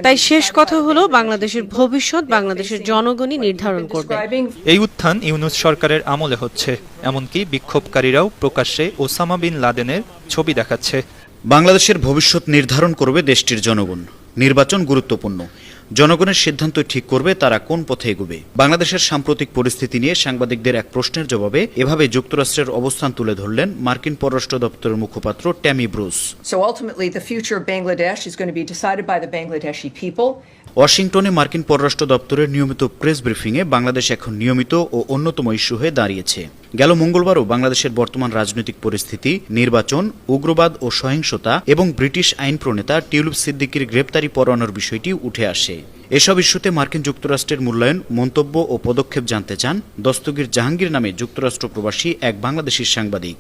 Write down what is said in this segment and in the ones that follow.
তাই শেষ কথা হলো বাংলাদেশের ভবিষ্যৎ বাংলাদেশের জনগণই নির্ধারণ করবে। এই উত্থান ইউনূস সরকারের আমলে হচ্ছে, এমনকি বিক্ষোভকারীরাও প্রকাশ্যে ওসামা বিন লাদেনের ছবি দেখাচ্ছে। বাংলাদেশের ভবিষ্যৎ নির্ধারণ করবে দেশটির জনগণ। নির্বাচন গুরুত্বপূর্ণ, জনগণের সিদ্ধান্ত ঠিক করবে তারা কোন পথে এগোবে। বাংলাদেশের সাম্প্রতিক পরিস্থিতি নিয়ে সাংবাদিকদের এক প্রশ্নের জবাবে এভাবে যুক্তরাষ্ট্রের অবস্থান তুলে ধরলেন মার্কিন পররাষ্ট্র দপ্তরের মুখপাত্র ট্যামি ব্রুস। ওয়াশিংটনে মার্কিন পররাষ্ট্র দপ্তরের নিয়মিত প্রেস ব্রিফিংয়ে বাংলাদেশ এখন নিয়মিত ও অন্যতম ইস্যু হয়ে দাঁড়িয়েছে। গেল মঙ্গলবারও বাংলাদেশের বর্তমান রাজনৈতিক পরিস্থিতি, নির্বাচন, উগ্রবাদ ও সহিংসতা এবং ব্রিটিশ আইন প্রণেতা টিউলিপ সিদ্দিকীর গ্রেপ্তারি পরোয়ানার বিষয়টি উঠে আসে। এসব ইস্যুতে মার্কিন যুক্তরাষ্ট্রের মূল্যায়ন, মন্তব্য ও পদক্ষেপ জানতে চান দস্তগীর জাহাঙ্গীর নামে যুক্তরাষ্ট্র প্রবাসী এক বাংলাদেশি সাংবাদিক।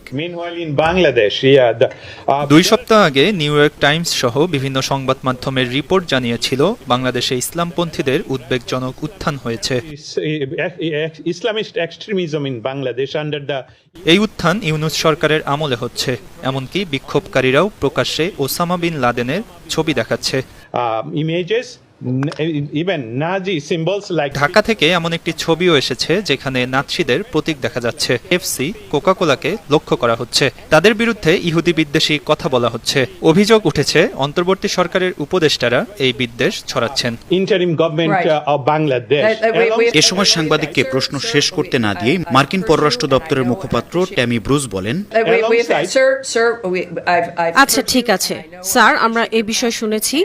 2 সপ্তাহ আগে নিউ ইয়র্ক টাইমস সহ বিভিন্ন সংবাদ মাধ্যমের রিপোর্ট জানিয়েছিল বাংলাদেশে ইসলামপন্থীদের উদ্বেগজনক উত্থান হয়েছে। এই উত্থান ইউনূস সরকারের আমলে হচ্ছে, এমনকি বিক্ষোভকারীরাও প্রকাশ্যে ওসামা বিন লাদেনের ছবি দেখাচ্ছে। ঢাকা থেকে এমন একটি ছবিও এসেছে যেখানে নাৎসিদের প্রতীক দেখা যাচ্ছে। এফসি, কোকাকোলাকে লক্ষ্য করা হচ্ছে। তাদের বিরুদ্ধে ইহুদি বিদ্বেষী কথা বলা হচ্ছে। অভিযোগ উঠেছে অন্তর্বর্তী সরকারের উপদেষ্টারা এই বিদ্বেষ ছড়াচ্ছেন। এ সময় সাংবাদিককে প্রশ্ন শেষ করতে না দিয়ে মার্কিন পররাষ্ট্র দপ্তরের মুখপাত্র ট্যামি ব্রুস বলেন, আচ্ছা ঠিক আছে স্যার, আমরা এই বিষয় শুনেছি,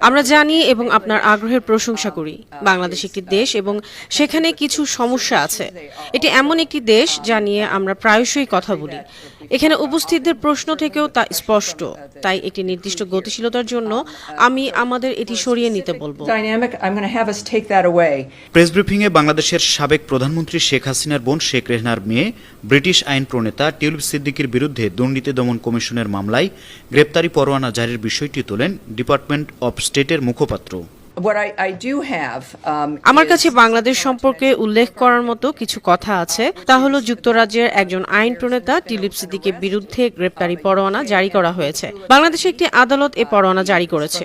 আমরা জানি এবং আপনার আগ্রহের প্রশংসা করি। বাংলাদেশ একটি দেশ এবং সেখানে কিছু সমস্যা আছে। এটি এমন একটি দেশ যা নিয়ে আমরা প্রায়শই কথা বলি। এখানে উপস্থিতদের প্রশ্ন থেকেও তা স্পষ্ট। তাই একটি নির্দিষ্ট গতিশীলতার জন্য আমি আমাদের এটি সরিয়ে নিতে বলবো। প্রেস ব্রিফিংয়ে বাংলাদেশের সাবেক প্রধানমন্ত্রী শেখ হাসিনার বোন শেখ রেহনার মেয়ে ব্রিটিশ আইন প্রণেতা টিউলিপ সিদ্দিকীর বিরুদ্ধে দুর্নীতি দমন কমিশনের মামলায় গ্রেপ্তারি পরোয়ানা জারির বিষয়টি তোলেন ডিপার্টমেন্ট অব স্টেটের মুখপাত্র। আমার কাছে বাংলাদেশ সম্পর্কে উল্লেখ করার মতো কিছু কথা আছে। তা হলো যুক্তরাজ্যের একজন আইন প্রণেতা টিউলিপ সিদ্দিকের বিরুদ্ধে গ্রেপ্তারি পরোয়ানা জারি করা হয়েছে। বাংলাদেশে একটি আদালত এ পরোয়ানা জারি করেছে।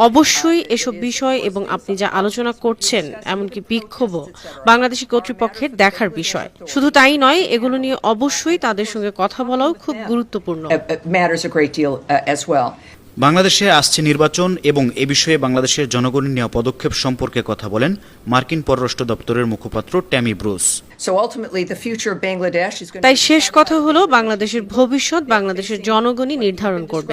অবশ্যই এসব বিষয় এবং আপনি যা আলোচনা করছেন, এমনকি বিক্ষোভও বাংলাদেশি কর্তৃপক্ষের দেখার বিষয়। শুধু তাই নয়, এগুলো নিয়ে অবশ্যই তাদের সঙ্গে কথা বলাও খুব গুরুত্বপূর্ণ। বাংলাদেশে আসছে নির্বাচন এবং এ বিষয়ে বাংলাদেশের জনগণের নেওয়া পদক্ষেপ সম্পর্কে কথা বলেন মার্কিন পররাষ্ট্র দপ্তরের মুখপাত্র ট্যামি ব্রুস। তাই শেষ কথা হলো বাংলাদেশের ভবিষ্যৎ বাংলাদেশের জনগণই নির্ধারণ করবে।